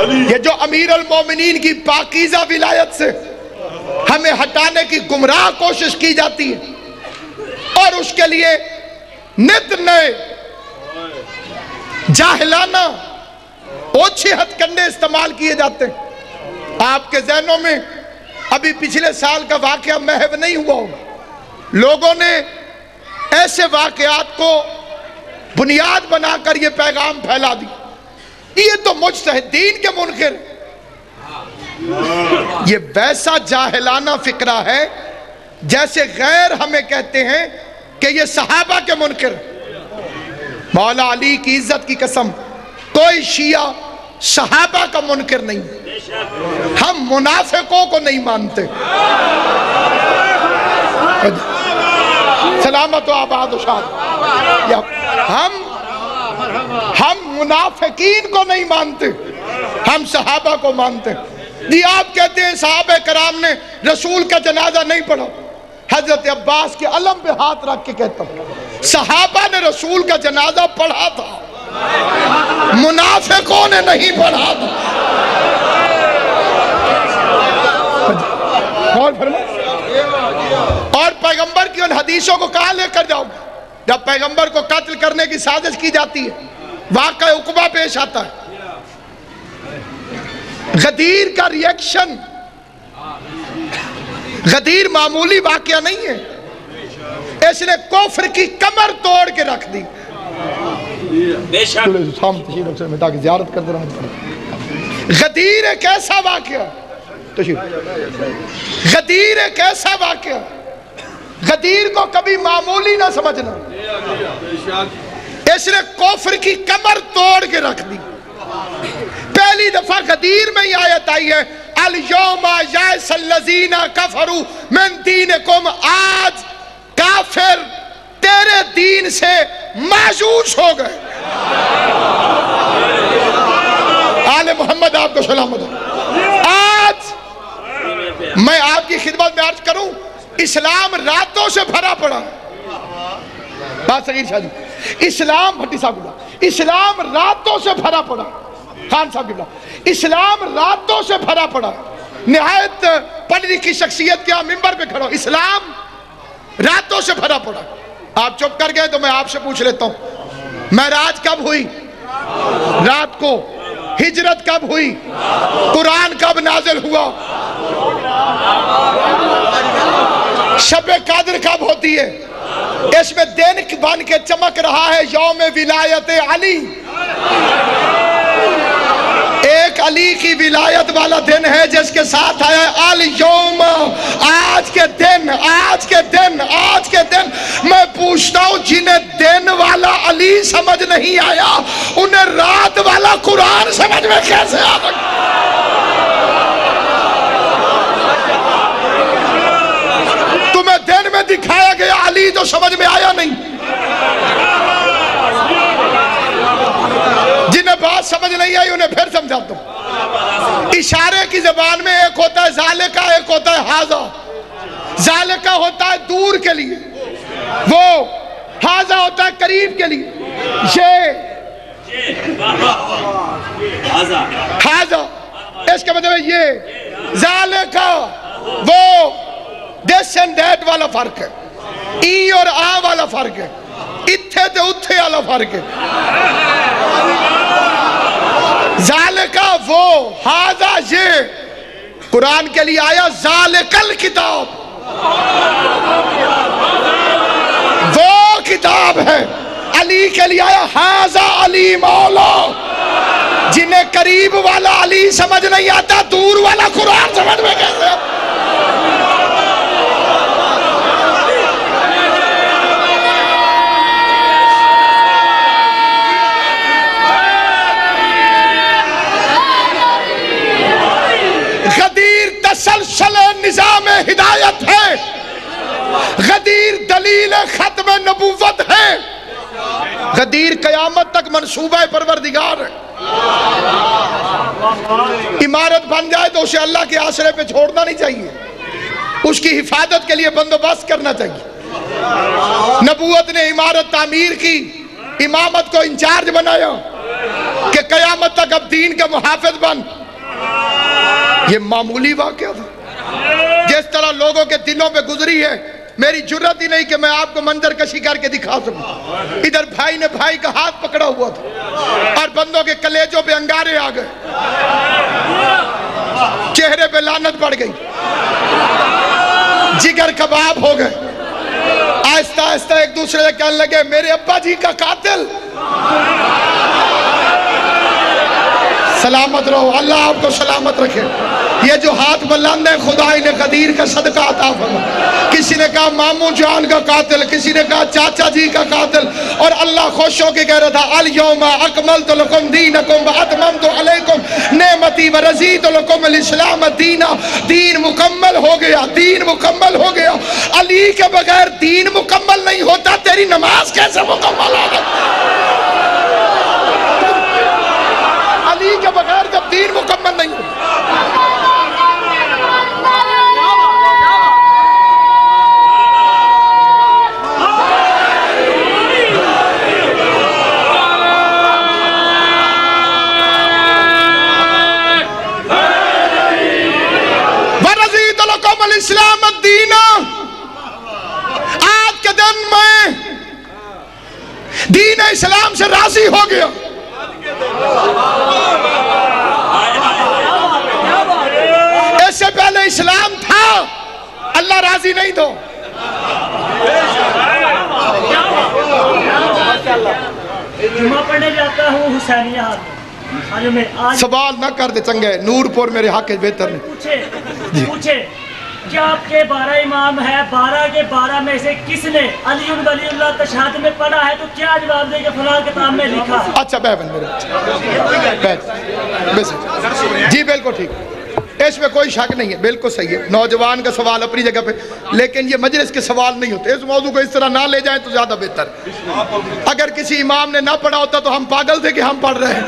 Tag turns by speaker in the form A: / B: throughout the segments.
A: ये जो अमीर अल मोमिनीन की पाकीज़ा विलायत से हमें हटाने की गुमराह कोशिश की जाती है और उसके लिए नित नए जाहिलाना ओछे हथकंडे इस्तेमाल किए जाते हैं। आपके जहनों में अभी पिछले साल का वाकया महव नहीं हुआ होगा, लोगों ने ऐसे वाकयात को बुनियाद बनाकर ये पैगाम फैला दी, ये तो मुज्तहिदीन के मुनकिर। ये वैसा जाहिलाना फिक्रा है जैसे गैर हमें कहते हैं कि ये सहाबा के मुनकिर। मौला अली की इज्जत की कसम, कोई शिया सहाबा का मुनकिर नहीं, हम मुनाफिकों को नहीं मानते। सलामत व आबाद व शाद। हम मुनाफिकीन को नहीं मानते, हम सहाबा को मानते। जी आप कहते हैं सहाबा कराम ने रसूल का जनाजा नहीं पढ़ा, हजरत अब्बास के अलम पे हाथ रख के कहता हूं सहाबा ने रसूल का जनाजा पढ़ा था, मुनाफिकों ने नहीं पढ़ा था। और पैगंबर की उन हदीसों को कहां लेकर जाओगे जब पैगंबर को कत्ल करने की साजिश की जाती है, वाक़या उक़बा पेश आता है। गदीर का रिएक्शन, गदीर मामूली वाक़या नहीं है, इसने कुफ्र की कमर तोड़ के रख दी। ज़ियारत करते रहना। गदीर एक ऐसा वाक़या, गदीर एक ऐसा वाक़या, गदीर को कभी मामूली ना समझना, इसने कुफ्र की कमर तोड़ के रख दी। पहली दफा गदीर में ही आयत आई है, अल यौमा यअसल्लज़ीना कफरू मिन दीनिकुम, आज काफिर तेरे दीन से मायूस हो गए। आले मोहम्मद आपको सलामत हो। आज मैं आपकी खिदमत में अर्ज करूं, इस्लाम रातों से भरा पड़ा। बात सगीर शाह जी, इस्लाम भट्टी साहब, इस्लाम रातों से भरा पड़ा। खान साहब की, इस्लाम रातों से भरा पड़ा। निहायत पढ़ी लिखी शख्सियत क्या मिंबर पे खड़ो, इस्लाम रातों से भरा पड़ा। आप चुप कर गए तो मैं आपसे पूछ लेता हूं, महराज कब हुई? रात को। हिजरत कब हुई? कुरान कब नाजिल हुआ? शब कद्र कब होती है? इसमें दिन बन के चमक रहा है यौम विलायत अली। एक अली की विलायत वाला दिन है जिसके साथ आया अल यौम, आज के दिन, आज के दिन, आज के दिन। मैं पूछता हूं जिन्हें दिन वाला अली समझ नहीं आया, उन्हें रात वाला कुरान समझ में कैसे आ सकता? तुम्हें दिन में दिखाया गया अली तो समझ में आया नहीं। जिन्हें बात समझ नहीं आई उन्हें फिर समझाता हूं। इशारे की जबान में एक होता है ज़ालिका, एक होता है हाजा। ज़ालिका होता है दूर के लिए, वो हाजा होता है करीब के लिए। ये हाजा, इसका मतलब ये ज़ालिका, वो दिस एंड दैट वाला फर्क है, ई और आ वाला फर्क है, इत्थे ते उत्थे वाला फर्क है। ज़ालिका वो, हाजा ये। कुरान के लिए आया ज़ालिकल किताब, वो किताब है। अली के लिए आया हाजा अली मौला। जिन्हें करीब वाला अली समझ नहीं आता, दूर वाला कुरान समझ में कैसे? गदीर तसलसल निजाम हिदायत है, गदीर दलील खत्म नबूवत है, गदीर कयामत तक मंसूबा परवरदिगार है। इमारत बन जाए तो उसे अल्लाह के आसरे पे छोड़ना नहीं चाहिए, उसकी हिफाजत के लिए बंदोबस्त करना चाहिए। नबूवत ने इमारत तामीर की, इमामत को इंचार्ज बनाया कि कयामत तक अब दीन का मुहाफिज बन। ये मामूली वाकया था। जिस तरह लोगों के दिलों पे गुजरी है, मेरी जुर्रत ही नहीं कि मैं आपको मंजर कशी करके दिखा सकूं। इधर भाई ने भाई का हाथ पकड़ा हुआ था और बंदों के कलेजों पे अंगारे आ गए, चेहरे पे लानत पड़ गई, जिगर कबाब हो गए। आहिस्ता आहिस्ता एक दूसरे से कहने लगे मेरे अब्बा जी का कातिल। सलामत रहो, अल्लाह आपको सलामत रखे। ये जो हाथ बुलंद है खुदा इन्हें कदीर का सदका अता फरमा। किसी ने कहा मामू जान का कातिल, किसी ने कहा चाचा जी का कातिल, और अल्लाह खुश होकर कह रहा था अल यौमा अकमलतु लकुम दीनकुम व अतममतु अलैकुम नेमती व रज़ीतु लकुम अल इस्लाम दीना। दीन मुकम्मल हो गया, दीन मुकम्मल हो गया। अली के बगैर दीन मुकम्मल नहीं होता, तेरी नमाज कैसे मुकम्मल होगी? अली के बगैर जब दीन मुकम्मल नहीं होता। इस्लाम दीना। आज के दिन में दीन इस्लाम से राजी हो गया। इससे पहले इस्लाम था, अल्लाह राजी नहीं तो।
B: जुम्मा पढ़ने जाता हूँ हुसैनिया में।
A: सवाल ना कर दे चंगे, नूरपुर मेरे हक बेहतर नहीं।
B: पूछे क्या आपके 12 इमाम है, 12 के 12 में से किसने अली वलीउल्लाह तशहादत में पढ़ा है? तो क्या जवाब देंगे? फलां किताब में लिखा।
A: अच्छा बहन मेरे जी बिल्कुल ठीक, इसमें कोई शक नहीं है, बिल्कुल सही है। नौजवान का सवाल अपनी जगह पे, लेकिन ये मजलिस के सवाल नहीं होते। इस मौजू को इस तरह ना ले जाएं तो ज्यादा बेहतर। अगर किसी इमाम ने ना पढ़ा होता तो हम पागल थे कि हम पढ़ रहे हैं।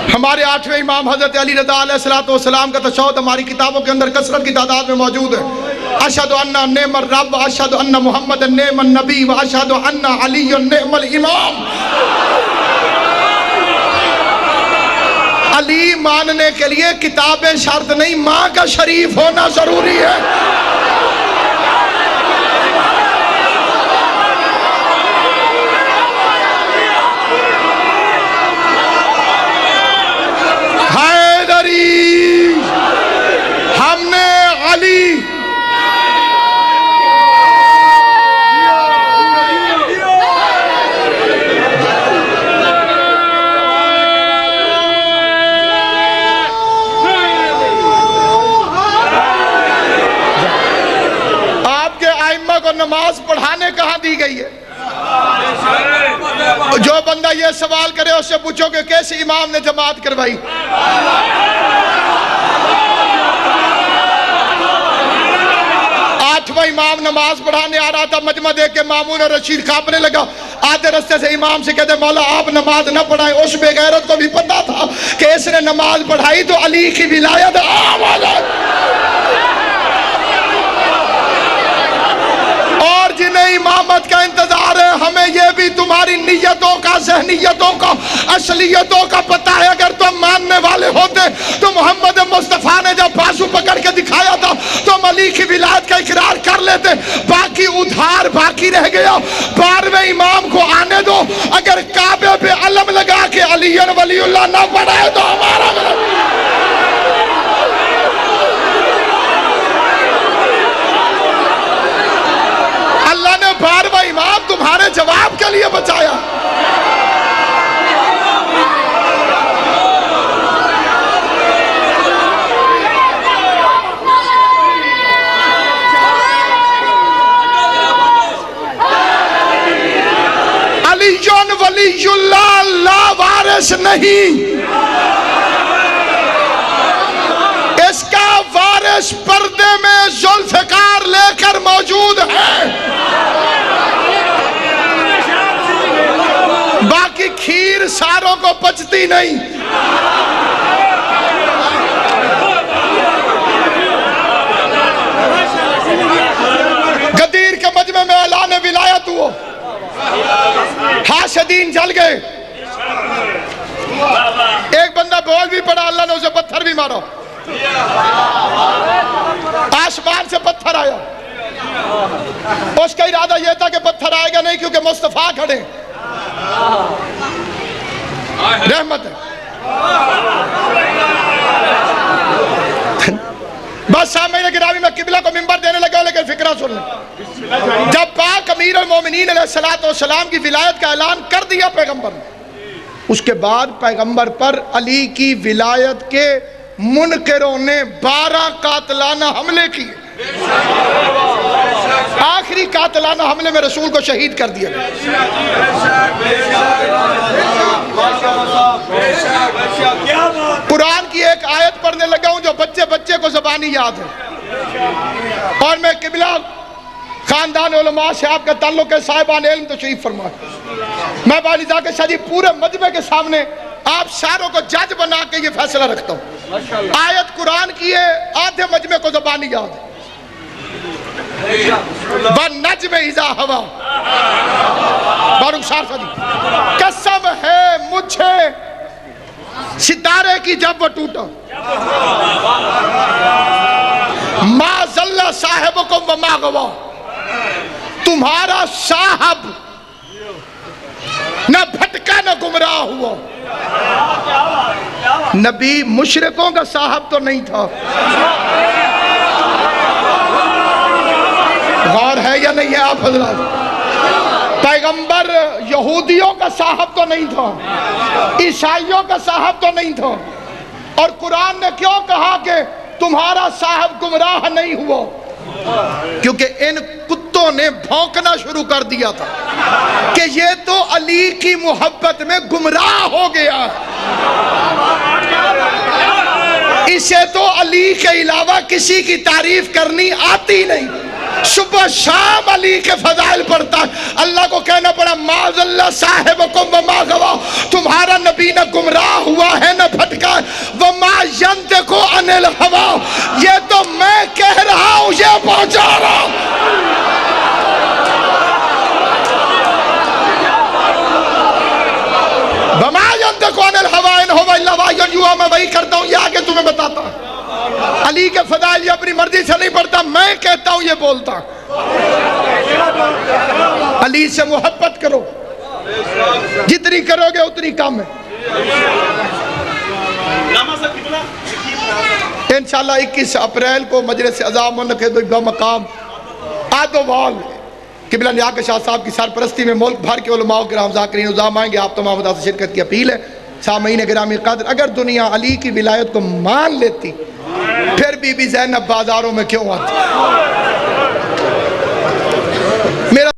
A: हमारे 8वें इमाम हजरत अली रज़ा अलैहिस्सलाम का तशहुद हमारी किताबों के अंदर कसरत की तादाद में मौजूद है। अशहदु अन्ना नेमर रब, अशहदु अन्ना मुहम्मद नेमन नबी, व अशहदु अन्ना अली नेमल इमाम। अली मानने के लिए किताबें शर्त नहीं, माँ का शरीफ होना जरूरी है। हमने अली आपके आइम्मा को नमाज पढ़ाने कहाँ दी गई है? जो बंदा ये सवाल करे उससे पूछो कि कैसे इमाम ने जमात करवाई। आठवां इमाम नमाज पढ़ाने आ रहा था, मजमा देख के मामून और रशीद कांपने लगा। आधे रास्ते से इमाम से कहते मौला आप नमाज न पढ़ाए। उस बेगैरत को भी पता था कि इसने नमाज पढ़ाई तो अली की विलायत और जिन्हें इमामत का इंतजार है, हमें यह भी तुम्हारी नीयतों का, ज़हनियतों का, असलियतों का पता है। अगर तुम मानने वाले होते तो मोहम्मद मुस्तफ़ा ने जब बाजू पकड़ के दिखाया था तुम अली की विलायत का इकरार कर लेते। बाकी उधार बाकी रह गया। 12वें इमाम को आने दो। अगर काबे पे अलम लगा के अली वलीउल्लाह ना पढ़ाए तो हमारा अल्लाह ने 12वां इमाम तुम्हारे जवाब के लिए बचाया। अलीयुन वलीयुल्लाह लावारिस नहीं, इसका वारिस पर्दे में जुल्फ़िकार लेकर मौजूद है। बाकी खीर सारों को पचती नहीं। गदीर के मजमे में ऐलान विलायत हुआ, हाशदीन जल गए। बोल भी पड़ा, अल्लाह ने उसे पत्थर भी मारा, आसमान से पत्थर आया। उसका इरादा यह था कि पत्थर आएगा नहीं, क्योंकि मुस्तफा खड़े, रहमत है। बस सामने गिरावी में किबला को मिंबर देने लगा, लेकिन फिक्रा सुन ले। जब पाक अमीर अल मोमिनीन अलैहिस्सलातु वस्सलाम की विलायत का ऐलान कर दिया पैगंबर ने, उसके बाद पैगंबर पर अली की विलायत के मुनकिरों ने 12 कातलाना हमले किए। आखिरी कातलाना हमले में रसूल को शहीद कर दिया। कुरान की एक आयत पढ़ने लगा हूं जो बच्चे बच्चे को ज़बानी याद है, और मैं किबला खानदान उलमा से आपका ताल्लुक है, साहिबान इल्म तशरीफ फरमा। मैं बालिदा के शादी पूरे मजमे के सामने आप सारों को जज बना के ये फैसला रखता हूँ। आयत कुरान की है, आधे मजमे को ज़बानी याद है। नज्म इज़ा हवा, बारूक शार सदी, कसम है मुझे सितारे की जब वो टूटा, मा ज़ल्ला साहिबुकुम व मा गवा, तुम्हारा साहब न भटका न गुमराह हुआ। नबी मुशरिकों का साहब तो नहीं था, गौर है या नहीं है आप हजरात? पैगंबर यहूदियों का साहब तो नहीं था, ईसाइयों का साहब तो नहीं था। और कुरान ने क्यों कहा कि तुम्हारा साहब गुमराह नहीं हुआ? क्योंकि इन कुत्तों ने भौंकना शुरू कर दिया था कि ये तो अली की मोहब्बत में गुमराह हो गया, इसे तो अली के अलावा किसी की तारीफ करनी आती नहीं। सुबह शाम अली के फजाइल पढ़ता, अल्लाह को कहना पड़ा माज़ल्ला साहिबुकुम व मा गवा, तुम्हारा नबी न गुमराह हुआ है न भटका, व मा यंतिकु अनिल हवा, ये तो मैं कह रहा हूं, ये पहुंचा रहा हूं। व मा यंतिकु अनिल हवा इन हुवा इल्ला वह्युन युहा, मैं वही करता हूं, ये आगे तुम्हें बताता हूं। अली के फदाइल ये अपनी मर्जी से नहीं पढ़ता, मैं कहता हूं ये बोलता। अली से मोहब्बत करो, जितनी करोगे उतनी कम है। इंशाअल्लाह 21 अप्रैल को मजलिस अज़ा मुनक़िद बमक़ाम आदोवाल किबला निया के शाह साहब की सरपरस्ती में मुल्क भर के उलमाओ किराम ज़ाकिरीन उज़ामा आएंगे। आप तमाम से शिरकत की अपील है। सामईन गिरामी क़द्र, अगर दुनिया अली की विलायत को मान लेती फिर बीबी ज़ैनब बाजारों में क्यों आती?